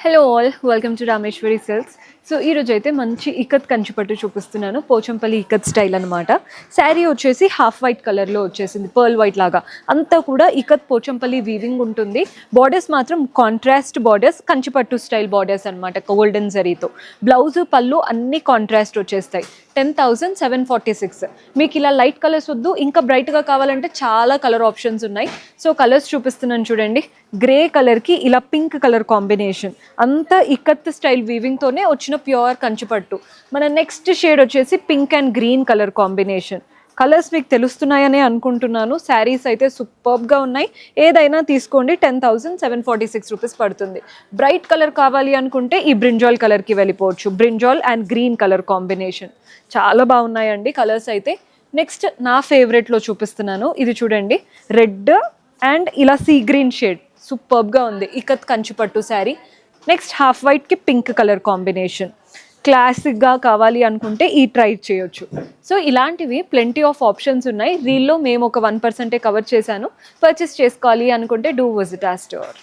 Hello all, welcome to Rameshwari silks. So ఈరోజు అయితే మంచి ఇక్కత్ కంచిపట్టు చూపిస్తున్నాను. పోచంపల్లి ఇక్కత్ స్టైల్ అనమాట. శారీ వచ్చేసి హాఫ్ వైట్ కలర్లో వచ్చేసింది, పర్ల్ వైట్ లాగా. అంతా కూడా ఇక్కత్ పోచంపల్లి వీవింగ్ ఉంటుంది. బార్డర్స్ మాత్రం కాంట్రాస్ట్ బార్డర్స్, కంచిపట్టు స్టైల్ బార్డర్స్ అనమాట, గోల్డెన్ జరీతో. బ్లౌజ్ పళ్ళు అన్ని కాంట్రాస్ట్ వచ్చేస్తాయి. 10,746. మీకు ఇలా లైట్ కలర్స్ వద్దు, ఇంకా బ్రైట్గా కావాలంటే చాలా కలర్ ఆప్షన్స్ ఉన్నాయి. సో కలర్స్ చూపిస్తున్నాను చూడండి. గ్రే కలర్కి ఇలా పింక్ కలర్ కాంబినేషన్, అంతా ఇక్కత్ స్టైల్ వీవింగ్తోనే వచ్చిన ప్యూర్ కంచిపట్టు. మన నెక్స్ట్ షేడ్ వచ్చేసి pink and green colour combination. Colours మీకు తెలుస్తున్నాయనే అనుకుంటున్నాను. శారీస్ అయితే సూపర్బ్గా ఉన్నాయి. ఏదైనా తీసుకోండి, 10,746 రూపీస్ పడుతుంది. బ్రైట్ కలర్ కావాలి అనుకుంటే ఈ బ్రింజాల్ కలర్కి వెళ్ళిపోవచ్చు. Brinjal and green colour combination చాలా బాగున్నాయండి కలర్స్ అయితే. నెక్స్ట్ నా ఫేవరెట్లో చూపిస్తున్నాను. ఇది చూడండి, రెడ్ అండ్ ఇలా సీ గ్రీన్ షేడ్, సూపర్బ్గా ఉంది. ఇక్కత్ కంచిపట్టు శారీ. నెక్స్ట్ హాఫ్ వైట్కి పింక్ కలర్ కాంబినేషన్. క్లాసిక్గా కావాలి అనుకుంటే ఈ ట్రై చేయొచ్చు. సో ఇలాంటివి ప్లెంటీ ఆఫ్ ఆప్షన్స్ ఉన్నాయి. రీల్లో మేము ఒక 1% కవర్ చేశాను. పర్చేస్ చేసుకోవాలి అనుకుంటే డూ విజిట్ ఆ స్టోర్.